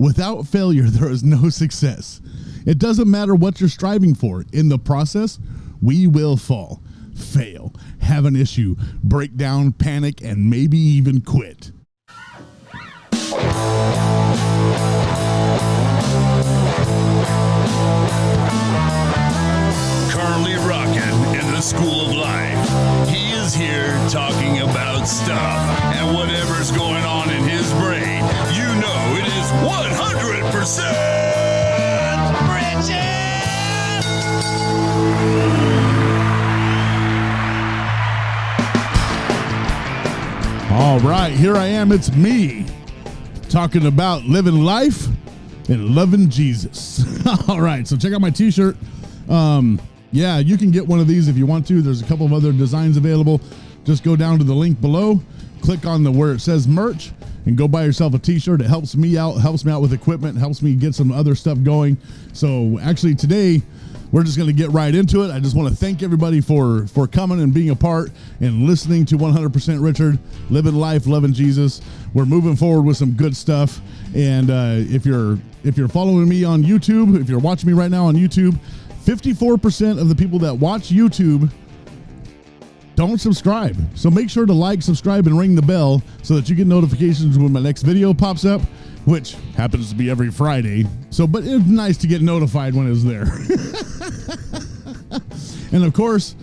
Without failure, there is no success. It doesn't matter what you're striving for. In the process, we will fall, fail, have an issue, break down, panic, and maybe even quit. Currently rocking in the school of life. He is here talking about stuff and whatever's going on in his brain. You know it is 100% Bridget! All right, here I am. It's me talking about living life and loving Jesus. All right, so check out my t-shirt. Yeah, you can get one of these if you want to. There's a couple of other designs available. Just go down to the link below, click on where it says merch, and go buy yourself a t-shirt. It helps me out with equipment, helps me get some other stuff going. So actually today, we're just going to get right into it. I just want to thank everybody for coming and being a part and listening to 100% Richard, living life, loving Jesus. We're moving forward with some good stuff. And if you're following me on YouTube, if you're watching me right now on YouTube, 54% of the people that watch YouTube don't subscribe. So make sure to like, subscribe, and ring the bell so that you get notifications when my next video pops up, which happens to be every Friday. So, but it's nice to get notified when it's there. And of course,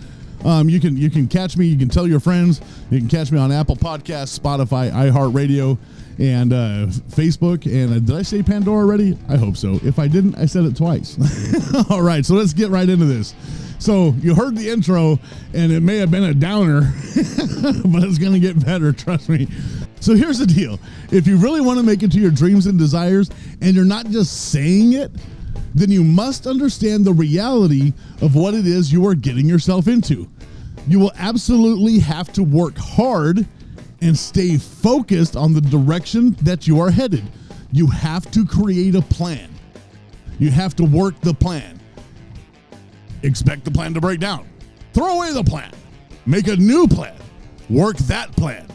you can catch me. You can tell your friends. You can catch me on Apple Podcasts, Spotify, iHeartRadio, and Facebook. And did I say Pandora already? I hope so. If I didn't, I said it twice. All right, so let's get right into this. So you heard the intro, and it may have been a downer, but it's going to get better, trust me. So here's the deal. If you really want to make it to your dreams and desires, and you're not just saying it, then you must understand the reality of what it is you are getting yourself into. You will absolutely have to work hard and stay focused on the direction that you are headed. You have to create a plan. You have to work the plan. Expect the plan to break down. Throw away the plan. Make a new plan. Work that plan.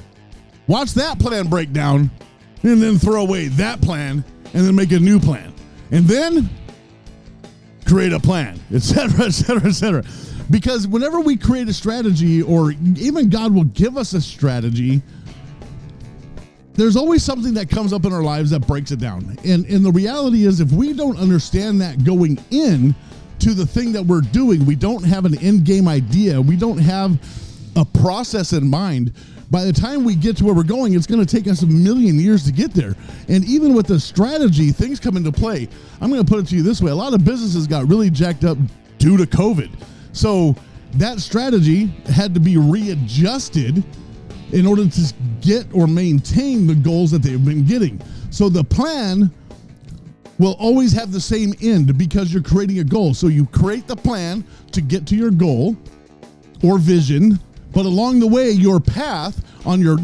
Watch that plan break down, and then throw away that plan, and then make a new plan. And then create a plan, etc., etc., etc. Because whenever we create a strategy, or even God will give us a strategy, there's always something that comes up in our lives that breaks it down. And the reality is, if we don't understand that going in to the thing that we're doing, we don't have an end game idea, we don't have a process in mind, by the time we get to where we're going, it's going to take us a million years to get there. And even with the strategy, things come into play. I'm going to put it to you this way. A lot of businesses got really jacked up due to COVID. So that strategy had to be readjusted in order to get or maintain the goals that they've been getting. So the plan will always have the same end because you're creating a goal. So you create the plan to get to your goal or vision, but along the way, your path on your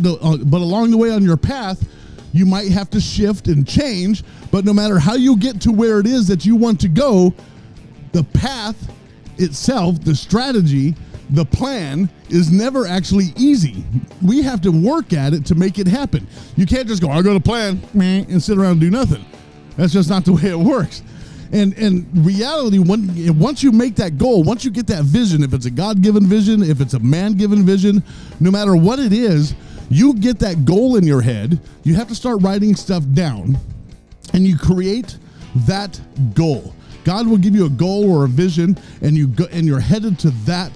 path, you might have to shift and change. But no matter how you get to where it is that you want to go, the path itself, the strategy, the plan is never actually easy. We have to work at it to make it happen. You can't just go, I got a plan, and sit around and do nothing. That's just not the way it works. And reality, once you make that goal, once you get that vision, if it's a God-given vision, if it's a man-given vision, no matter what it is, you get that goal in your head, you have to start writing stuff down, and you create that goal. God will give you a goal or a vision, and you're headed to that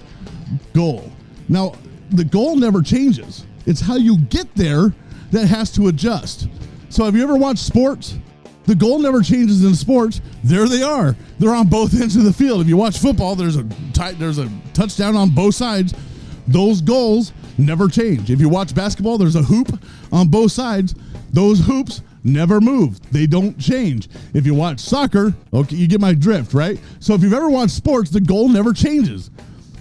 goal. Now, the goal never changes. It's how you get there that has to adjust. So have you ever watched sports? The goal never changes in sports. There they are. They're on both ends of the field. If you watch football, there's a touchdown on both sides. Those goals never change. If you watch basketball, there's a hoop on both sides. Those hoops never move. They don't change. If you watch soccer, okay, you get my drift, right? So if you've ever watched sports, the goal never changes.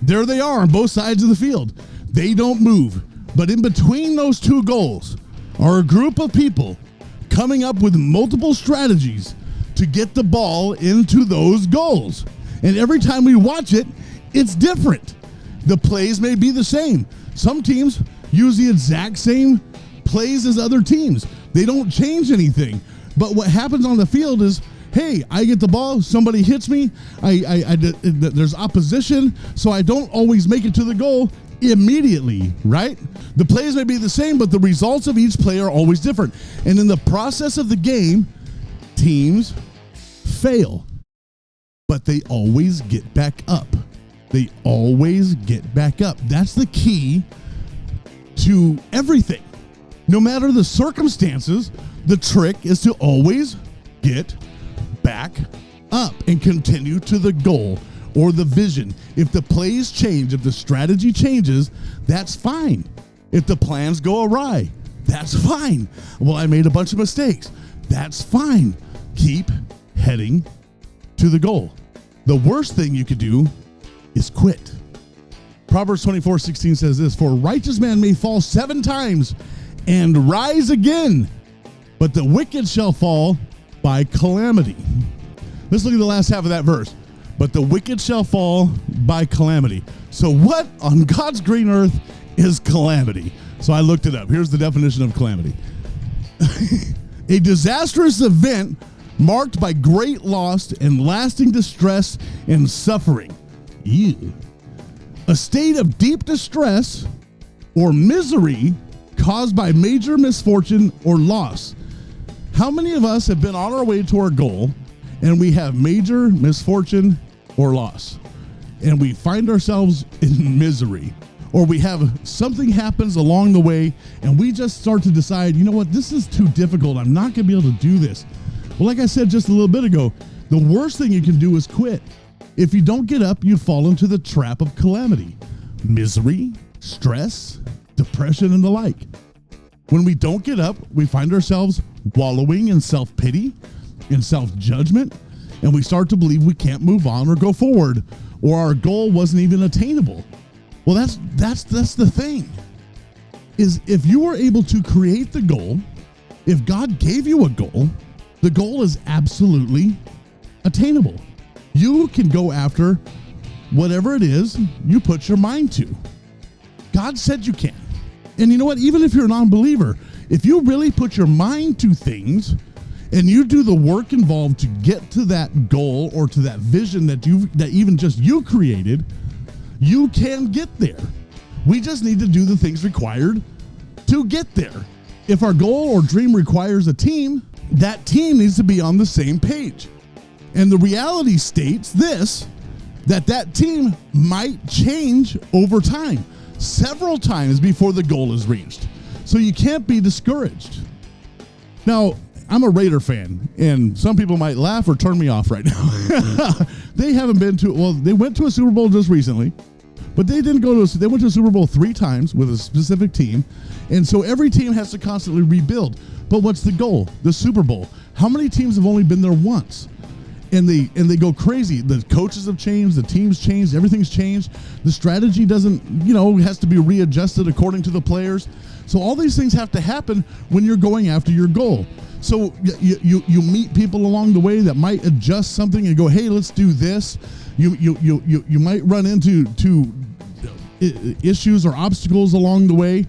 There they are on both sides of the field. They don't move. But in between those two goals are a group of people coming up with multiple strategies to get the ball into those goals. And every time we watch it, it's different. The plays may be the same. Some teams use the exact same plays as other teams. They don't change anything. But what happens on the field is, hey, I get the ball, somebody hits me, there's opposition, so I don't always make it to the goal immediately, right? The plays may be the same, but the results of each play are always different. And in the process of the game, teams fail, but they always get back up. They always get back up. That's the key to everything. No matter the circumstances, the trick is to always get back up and continue to the goal or the vision. If the plays change, if the strategy changes, that's fine. If the plans go awry, that's fine. Well, I made a bunch of mistakes. That's fine. Keep heading to the goal. The worst thing you could do is quit. Proverbs 24:16 says this, for a righteous man may fall 7 times and rise again, but the wicked shall fall by calamity. Let's look at the last half of that verse. But the wicked shall fall by calamity. So what on God's green earth is calamity? So I looked it up. Here's the definition of calamity. A disastrous event marked by great loss and lasting distress and suffering. Ew. A state of deep distress or misery caused by major misfortune or loss. How many of us have been on our way to our goal and we have major misfortune or loss, and we find ourselves in misery, or we have something happens along the way and we just start to decide, you know what, this is too difficult. I'm not going to be able to do this. Well, like I said just a little bit ago, the worst thing you can do is quit. If you don't get up, you fall into the trap of calamity, misery, stress, depression, and the like. When we don't get up, we find ourselves wallowing in self-pity, in self-judgment, and we start to believe we can't move on or go forward, or our goal wasn't even attainable. Well, that's the thing, is if you were able to create the goal, if God gave you a goal, the goal is absolutely attainable. You can go after whatever it is you put your mind to. God said you can. And you know what? Even if you're a non-believer, if you really put your mind to things and you do the work involved to get to that goal or to that vision that even just you created, you can get there. We just need to do the things required to get there. If our goal or dream requires a team, that team needs to be on the same page. And the reality states this, that team might change over time, several times before the goal is reached. So you can't be discouraged. Now, I'm a Raider fan, and some people might laugh or turn me off right now. They haven't been to, well, they went to a Super Bowl just recently, but they didn't go to, they went to a Super Bowl 3 times with a specific team. And so every team has to constantly rebuild. But what's the goal? The Super Bowl. How many teams have only been there once? And they go crazy. The coaches have changed, the teams changed, everything's changed. The strategy doesn't, has to be readjusted according to the players. So all these things have to happen when you're going after your goal. So you meet people along the way that might adjust something and go, hey, let's do this. You might run into issues or obstacles along the way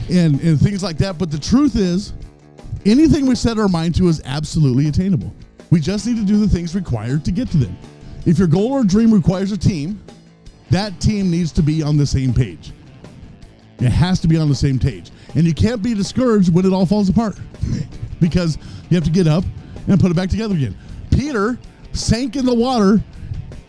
and things like that. But the truth is, anything we set our mind to is absolutely attainable. We just need to do the things required to get to them. If your goal or dream requires a team, that team needs to be on the same page. It has to be on the same page. And you can't be discouraged when it all falls apart because you have to get up and put it back together again. Peter sank in the water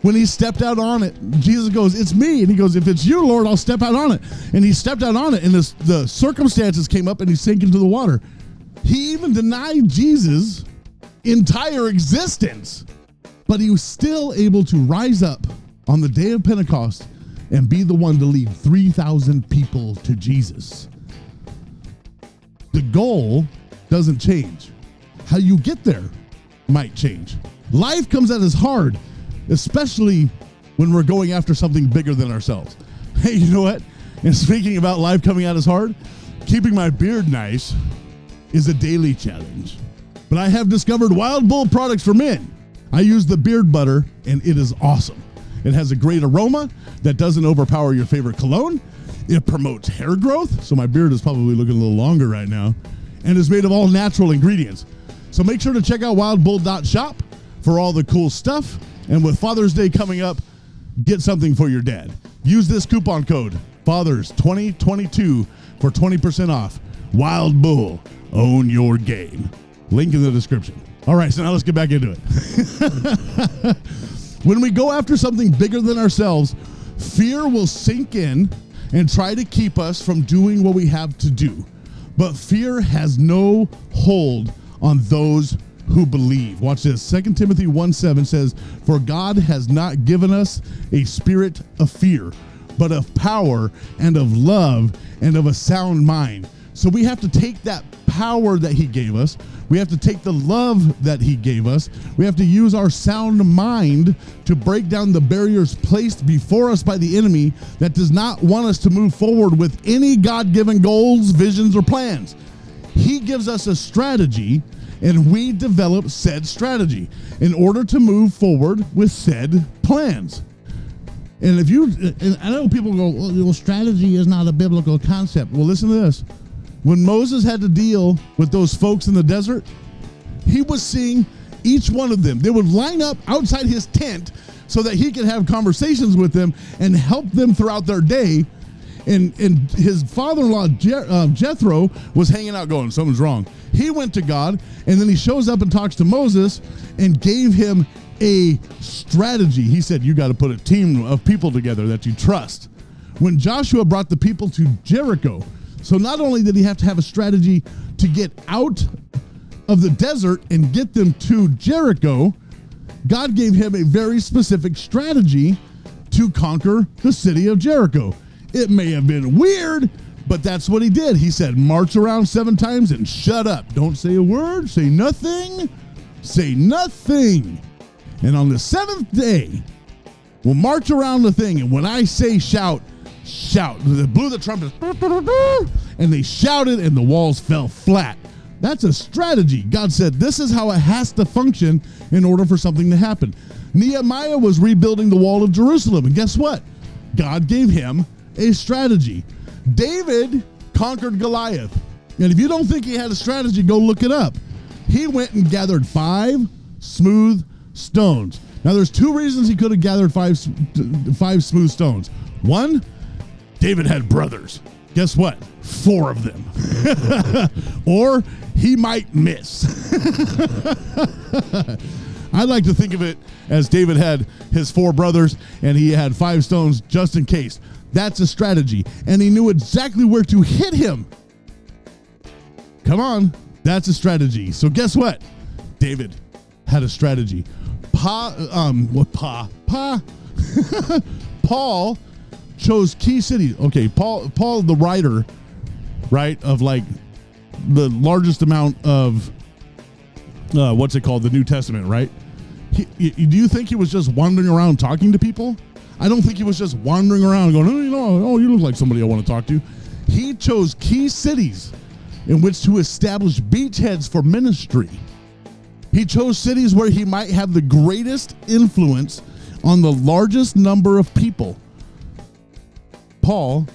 when he stepped out on it. Jesus goes, it's me. And he goes, if it's you, Lord, I'll step out on it. And he stepped out on it, and the circumstances came up and he sank into the water. He even denied Jesus' entire existence, but he was still able to rise up on the day of Pentecost and be the one to lead 3,000 people to Jesus. The goal doesn't change. How you get there might change. Life comes at us hard, especially when we're going after something bigger than ourselves. Hey, you know what? And speaking about life coming at us hard, keeping my beard nice is a daily challenge. But I have discovered Wild Bull products for men. I use the beard butter, and it is awesome. It has a great aroma that doesn't overpower your favorite cologne. It promotes hair growth, so my beard is probably looking a little longer right now, and is made of all natural ingredients. So make sure to check out wildbull.shop for all the cool stuff. And with Father's Day coming up, get something for your dad. Use this coupon code FATHERS2022 for 20% off. Wild Bull, own your game. Link in the description. All right, so now let's get back into it. When we go after something bigger than ourselves, fear will sink in and try to keep us from doing what we have to do. But fear has no hold on those who believe. Watch this. 2 Timothy 1:7 says, "For God has not given us a spirit of fear, but of power and of love and of a sound mind." So we have to take that power that he gave us. We have to take the love that he gave us. We have to use our sound mind to break down the barriers placed before us by the enemy that does not want us to move forward with any God-given goals, visions, or plans. He gives us a strategy, and we develop said strategy in order to move forward with said plans. And I know people go, well, strategy is not a biblical concept. Well, listen to this. When Moses had to deal with those folks in the desert, he was seeing each one of them. They would line up outside his tent so that he could have conversations with them and help them throughout their day. And his father-in-law, Jethro, was hanging out going, something's wrong. He went to God, and then he shows up and talks to Moses and gave him a strategy. He said, you got to put a team of people together that you trust. When Joshua brought the people to Jericho, so not only did he have to have a strategy to get out of the desert and get them to Jericho, God gave him a very specific strategy to conquer the city of Jericho. It may have been weird, but that's what he did. He said, march around 7 times and shut up. Don't say a word, say nothing, say nothing. And on the 7th day, we'll march around the thing, and when I say shout, shout. They blew the trumpet, and they shouted, and the walls fell flat. That's a strategy. God said, this is how it has to function in order for something to happen. Nehemiah was rebuilding the wall of Jerusalem, and guess what? God gave him a strategy. David conquered Goliath. And if you don't think he had a strategy, go look it up. He went and gathered 5 smooth stones. Now, there's 2 reasons he could have gathered 5 smooth stones. 1, David had brothers. Guess what? 4 of them. Or he might miss. I like to think of it as David had his 4 brothers and he had 5 stones just in case. That's a strategy. And he knew exactly where to hit him. Come on. That's a strategy. So guess what? David had a strategy. Paul chose key cities. Okay, Paul, the writer, right, of like the largest amount of the New Testament, right? Do you think he was just wandering around talking to people? I don't think he was just wandering around going, you look like somebody I want to talk to. He chose key cities in which to establish beachheads for ministry. He chose cities where he might have the greatest influence on the largest number of people. Paul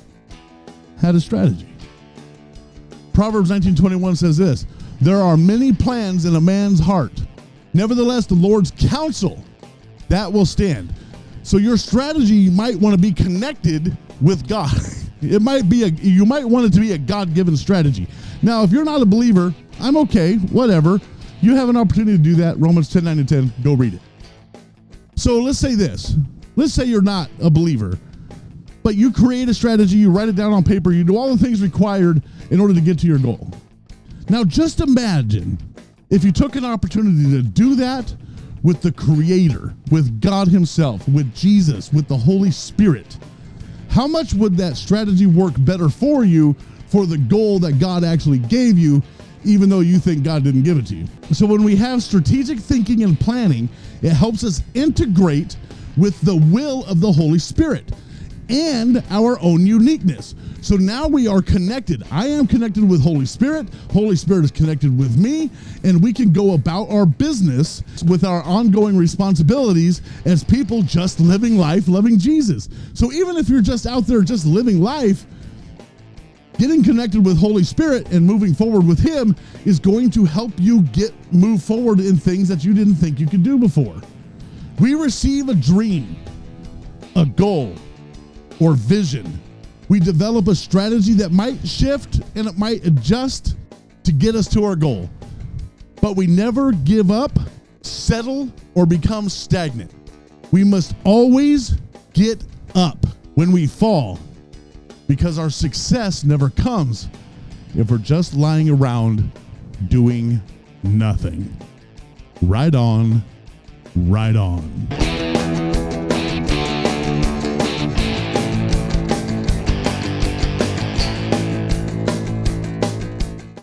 had a strategy. Proverbs 19:21 says this, there are many plans in a man's heart. Nevertheless, the Lord's counsel, that will stand. So your strategy might want to be connected with God. You might want it to be a God-given strategy. Now, if you're not a believer, I'm okay, whatever. You have an opportunity to do that. Romans 10:9-10, go read it. So let's say this. Let's say you're not a believer, but you create a strategy, you write it down on paper, you do all the things required in order to get to your goal. Now, just imagine if you took an opportunity to do that with the Creator, with God Himself, with Jesus, with the Holy Spirit. How much would that strategy work better for you for the goal that God actually gave you, even though you think God didn't give it to you? So when we have strategic thinking and planning, it helps us integrate with the will of the Holy Spirit and our own uniqueness. So now we are connected. I am connected with Holy Spirit. Holy Spirit is connected with me, and we can go about our business with our ongoing responsibilities as people just living life, loving Jesus. So even if you're just out there just living life, Getting connected with Holy Spirit and moving forward with Him is going to help you move forward in things that you didn't think you could do before. We receive a dream, a goal, or vision. We develop a strategy that might shift and it might adjust to get us to our goal. But we never give up, settle, or become stagnant. We must always get up when we fall, because our success never comes if we're just lying around doing nothing. Right on, right on.